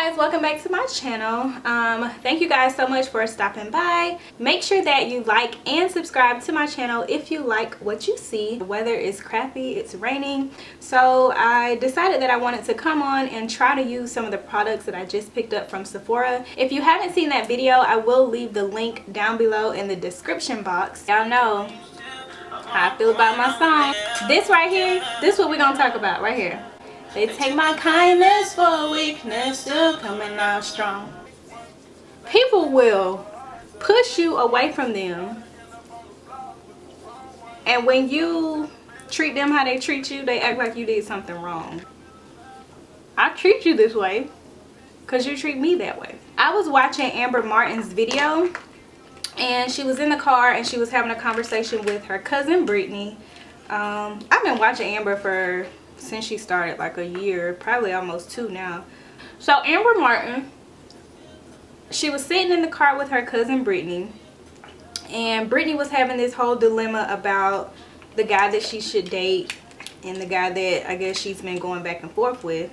guys, welcome back to my channel. Thank you guys so much for stopping by. Make sure that you like and subscribe to my channel if you like what you see. The weather is crappy, it's raining, so I decided that I wanted to come on and try to use some of the products that I just picked up from Sephora. If you haven't seen that video, I will leave the link down below in the description box. Y'all know how I feel about my song. This right here, this is what we're gonna talk about right here. They take my kindness for weakness, still coming out strong. People will push you away from them, and when you treat them how they treat you, they act like you did something wrong. I treat you this way because you treat me that way. I was watching Amber Martin's video, and she was in the car and she was having a conversation with her cousin Brittany. I've been watching Amber since she started, like a year, probably almost 2 now. So Amber Martin, she was sitting in the car with her cousin Brittany, and Brittany was having this whole dilemma about the guy that she should date and the guy that I guess she's been going back and forth with.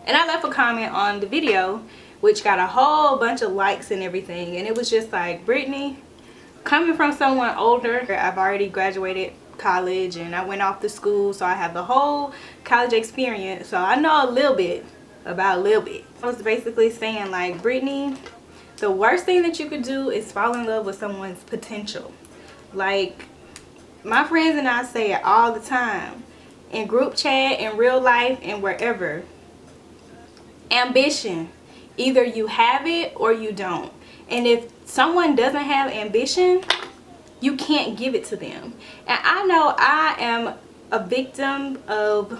And I left a comment on the video which got a whole bunch of likes and everything, and it was just like, Brittany, coming from someone older, I've already graduated college and I went off to school, so I have the whole college experience, so I know a little bit about Lil Bit. I was basically saying, like, Brittany, the worst thing that you could do is fall in love with someone's potential. Like, my friends and I say it all the time, in group chat, in real life, and wherever. Ambition, either you have it or you don't. And if someone doesn't have ambition, you can't give it to them. And I know I am a victim of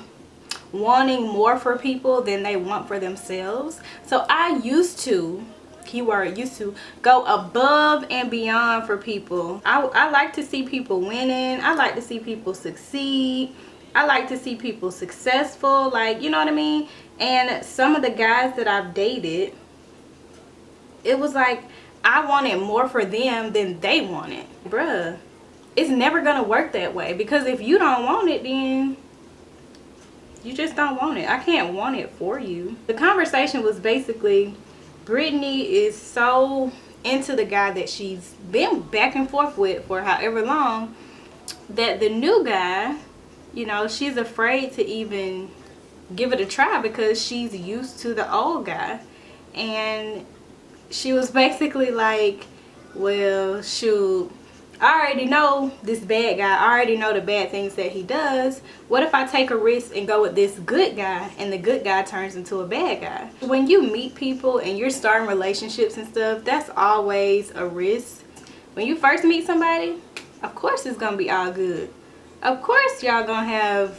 wanting more for people than they want for themselves. So I used to, keyword used to, go above and beyond for people. I like to see people winning. I like to see people succeed. I like to see people successful, like, you know what I mean? And some of the guys that I've dated, it was like I wanted more for them than they wanted. Bruh, it's never gonna work that way, because if you don't want it, then you just don't want it. I can't want it for you. The conversation was basically, Brittany is so into the guy that she's been back and forth with for however long, that the new guy, you know, she's afraid to even give it a try because she's used to the old guy. And she was basically like, well, shoot, I already know this bad guy. I already know the bad things that he does. What if I take a risk and go with this good guy, and the good guy turns into a bad guy? When you meet people and you're starting relationships and stuff, that's always a risk. When you first meet somebody, of course it's gonna be all good. Of course y'all gonna have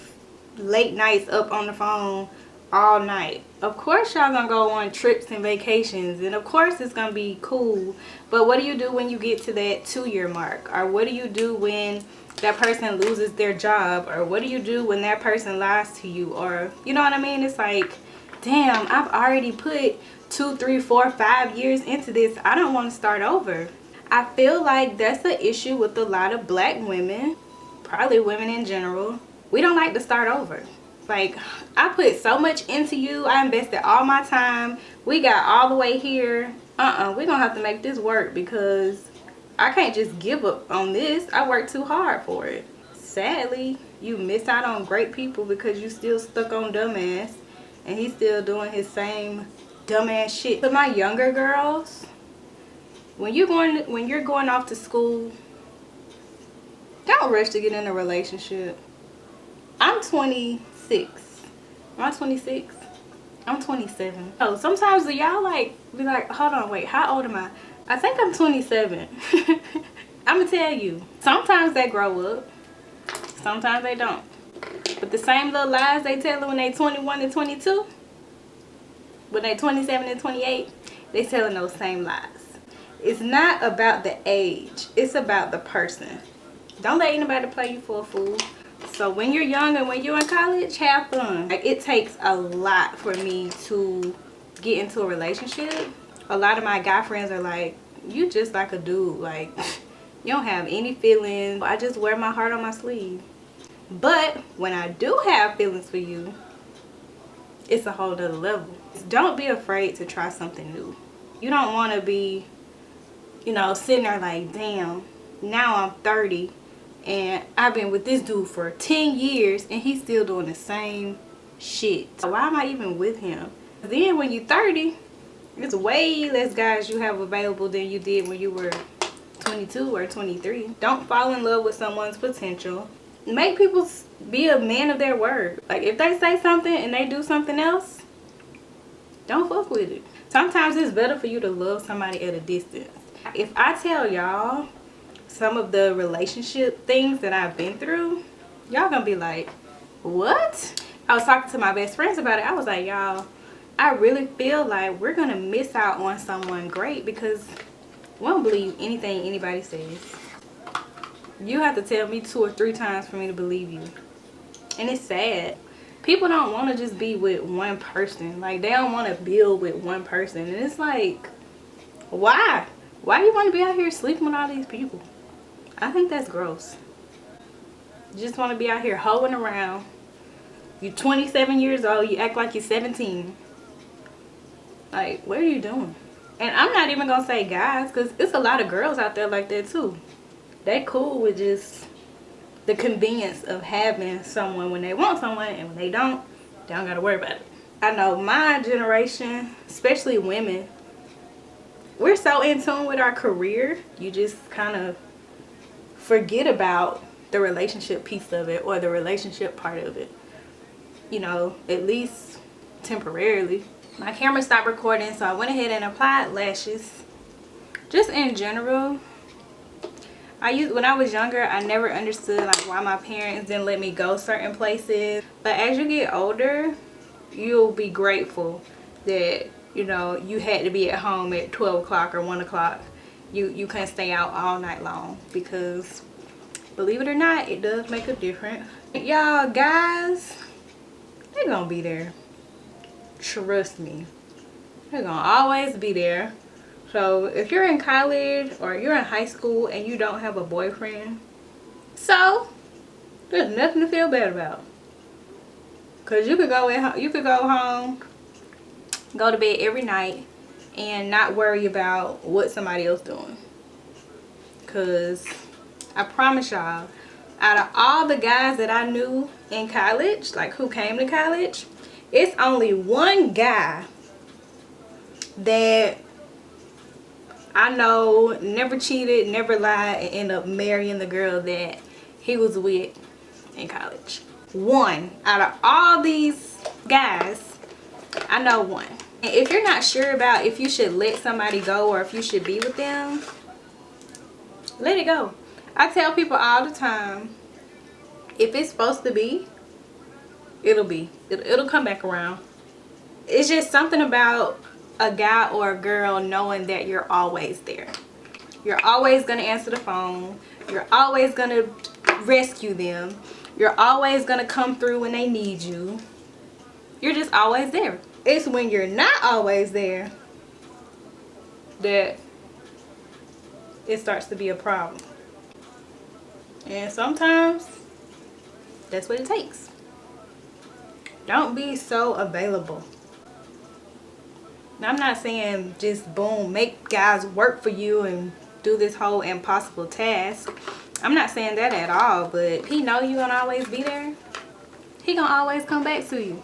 late nights up on the phone all night. Of course y'all gonna go on trips and vacations, and of course it's gonna be cool. But what do you do when you get to that 2-year mark? Or what do you do when that person loses their job? Or what do you do when that person lies to you? Or, you know what I mean? It's like, damn, I've already put 2, 3, 4, 5 years into this. I don't want to start over. I feel like that's the issue with a lot of black women, probably women in general. We don't like to start over. Like, I put so much into you. I invested all my time. We got all the way here. We're gonna have to make this work, because I can't just give up on this. I worked too hard for it. Sadly, you miss out on great people because you still stuck on dumbass, and he's still doing his same dumbass shit. To my younger girls, when you're going off to school, don't rush to get in a relationship. I'm 26. Am I 26? I'm 27. Oh, sometimes y'all like be like, hold on, wait, how old am I? I think I'm 27. I'm gonna tell you, sometimes they grow up, sometimes they don't. But the same little lies they tell when they 21 and 22, when they 27 and 28, they telling those same lies. It's not about the age, it's about the person. Don't let anybody play you for a fool. So when you're young and when you're in college, have fun. Like, it takes a lot for me to get into a relationship. A lot of my guy friends are like, you just like a dude. Like, you don't have any feelings. I just wear my heart on my sleeve. But when I do have feelings for you, it's a whole nother level. Don't be afraid to try something new. You don't want to be, you know, sitting there like, damn, now I'm 30 and I've been with this dude for 10 years and he's still doing the same shit. Why am I even with him? Then when you're 30, there's way less guys you have available than you did when you were 22 or 23. Don't fall in love with someone's potential. Make people be a man of their word. Like, if they say something and they do something else, don't fuck with it. Sometimes it's better for you to love somebody at a distance. If I tell y'all some of the relationship things that I've been through, y'all gonna be like, what? I was talking to my best friends about it. I was like, y'all, I really feel like we're gonna miss out on someone great because we don't believe anything anybody says. You have to tell me 2 or 3 times for me to believe you. And it's sad. People don't want to just be with one person. Like, they don't want to build with one person. And it's like, why? Why do you want to be out here sleeping with all these people? I think that's gross. You just want to be out here hoeing around. You're 27 years old. You act like you're 17. Like, what are you doing? And I'm not even going to say guys, because it's a lot of girls out there like that too. They cool with just the convenience of having someone when they want someone, and when they don't got to worry about it. I know my generation, especially women, we're so in tune with our career, you just kind of forget about the relationship piece of it or the relationship part of it. You know, at least temporarily. My camera stopped recording, so I went ahead and applied lashes. Just in general, when I was younger, I never understood like why my parents didn't let me go certain places. But as you get older, you'll be grateful that, you know, you had to be at home at 12 o'clock or 1 o'clock. You couldn't stay out all night long, because believe it or not, it does make a difference. Y'all, guys, they're gonna be there. Trust me, they're gonna always be there. So if you're in college or you're in high school and you don't have a boyfriend, so there's nothing to feel bad about. Cause you could go home, go to bed every night, and not worry about what somebody else doing. Cause I promise y'all, out of all the guys that I knew in college, like who came to college, it's only one guy that I know never cheated, never lied, and ended up marrying the girl that he was with in college. One. Out of all these guys, I know one. And if you're not sure about if you should let somebody go or if you should be with them, let it go. I tell people all the time, if it's supposed to be, it'll be. It'll come back around. It's just something about a guy or a girl knowing that you're always there. You're always going to answer the phone. You're always going to rescue them. You're always going to come through when they need you. You're just always there. It's when you're not always there that it starts to be a problem. And sometimes that's what it takes. Don't be so available. Now, I'm not saying just boom, make guys work for you and do this whole impossible task. I'm not saying that at all, but he know you gonna always be there. He gonna always come back to you.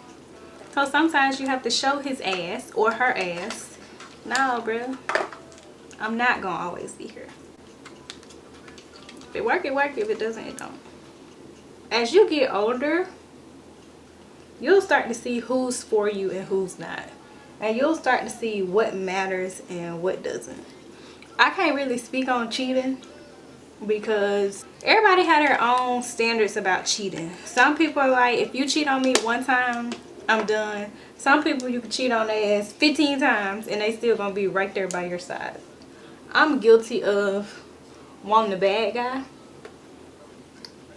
So sometimes you have to show his ass or her ass, no, bro, I'm not gonna always be here. If it work, it work. If it doesn't, it don't. As you get older, you'll start to see who's for you and who's not. And you'll start to see what matters and what doesn't. I can't really speak on cheating because everybody had their own standards about cheating. Some people are like, if you cheat on me one time, I'm done. Some people, you can cheat on their ass 15 times and they still gonna be right there by your side. I'm guilty of wanting the bad guy.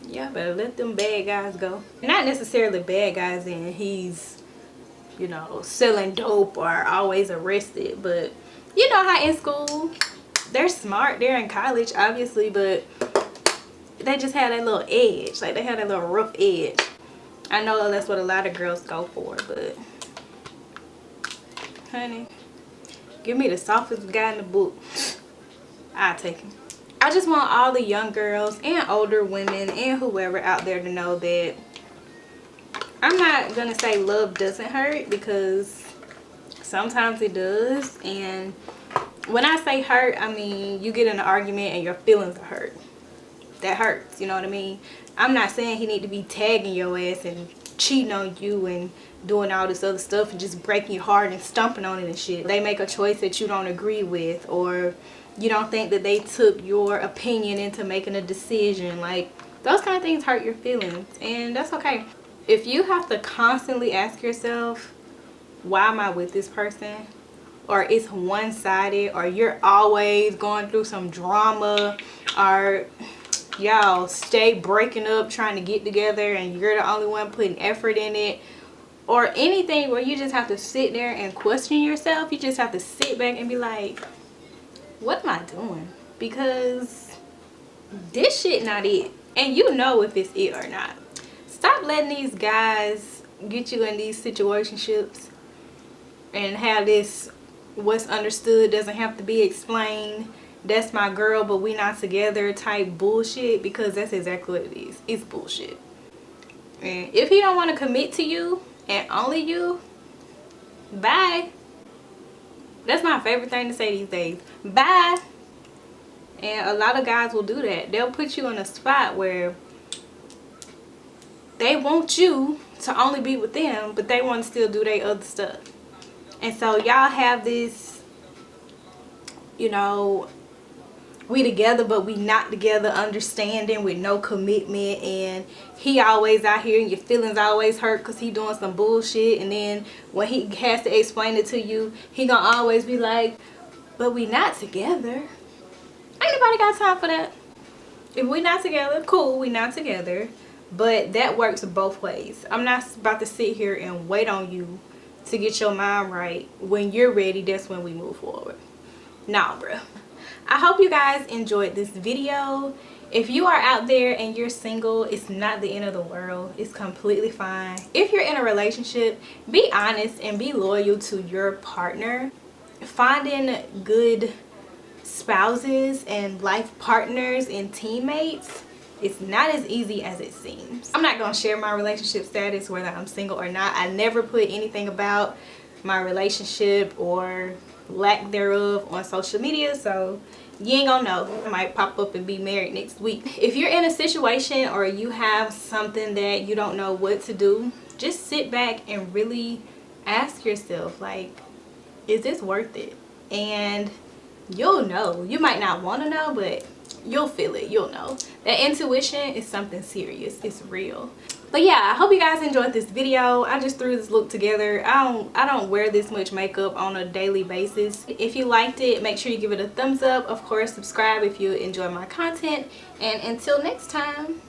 Yeah, better let them bad guys go. Not necessarily bad guys in he's, you know, selling dope or always arrested, but you know how in school they're smart, they're in college obviously, but they just have that little edge, like they have that little rough edge. I know that's what a lot of girls go for, but Honey, give me the softest guy in the book. I'll take him. I just want all the young girls and older women and whoever out there to know that I'm not gonna say love doesn't hurt, because sometimes it does. And when I say hurt, I mean you get in an argument and your feelings are hurt. That hurts, you know what I mean? I'm not saying he need to be tagging your ass and cheating on you and doing all this other stuff and just breaking your heart and stomping on it and shit. They make a choice that you don't agree with, or you don't think that they took your opinion into making a decision. Like, those kind of things hurt your feelings, and that's okay. If you have to constantly ask yourself, why am I with this person? Or it's one-sided, or you're always going through some drama, or y'all stay breaking up trying to get together and you're the only one putting effort in it, or anything where you just have to sit there and question yourself, you just have to sit back and be like, what am I doing? Because this shit not it. And you know if it's it or not. Stop letting these guys get you in these situationships and have this what's understood doesn't have to be explained, that's my girl but we not together type bullshit, because that's exactly what it is. It's bullshit. And if he don't want to commit to you and only you, bye. That's my favorite thing to say these days. Bye. And a lot of guys will do that. They'll put you in a spot where they want you to only be with them, but they want to still do their other stuff. And so y'all have this, you know, we together but we not together understanding with no commitment, and he always out here and your feelings always hurt because he doing some bullshit, and then when he has to explain it to you, he gonna always be like, but we not together. Ain't nobody got time for that. If we not together, cool, we not together, but that works both ways. I'm not about to sit here and wait on you to get your mind right. When you're ready, that's when we move forward. Nah, bruh. I hope you guys enjoyed this video. If you are out there and you're single, it's not the end of the world. It's completely fine. If you're in a relationship, be honest and be loyal to your partner. Finding good spouses and life partners and teammates, it's not as easy as it seems. I'm not going to share my relationship status, whether I'm single or not. I never put anything about my relationship or lack thereof on social media, so you ain't gonna know. I might pop up and be married next week. If you're in a situation or you have something that you don't know what to do, just sit back and really ask yourself, like, is this worth it? And you'll know. You might not want to know, but you'll feel it. You'll know. That intuition is something serious. It's real. But yeah, I hope you guys enjoyed this video. I just threw this look together. I don't wear this much makeup on a daily basis. If you liked it, make sure you give it a thumbs up. Of course, subscribe if you enjoy my content. And until next time.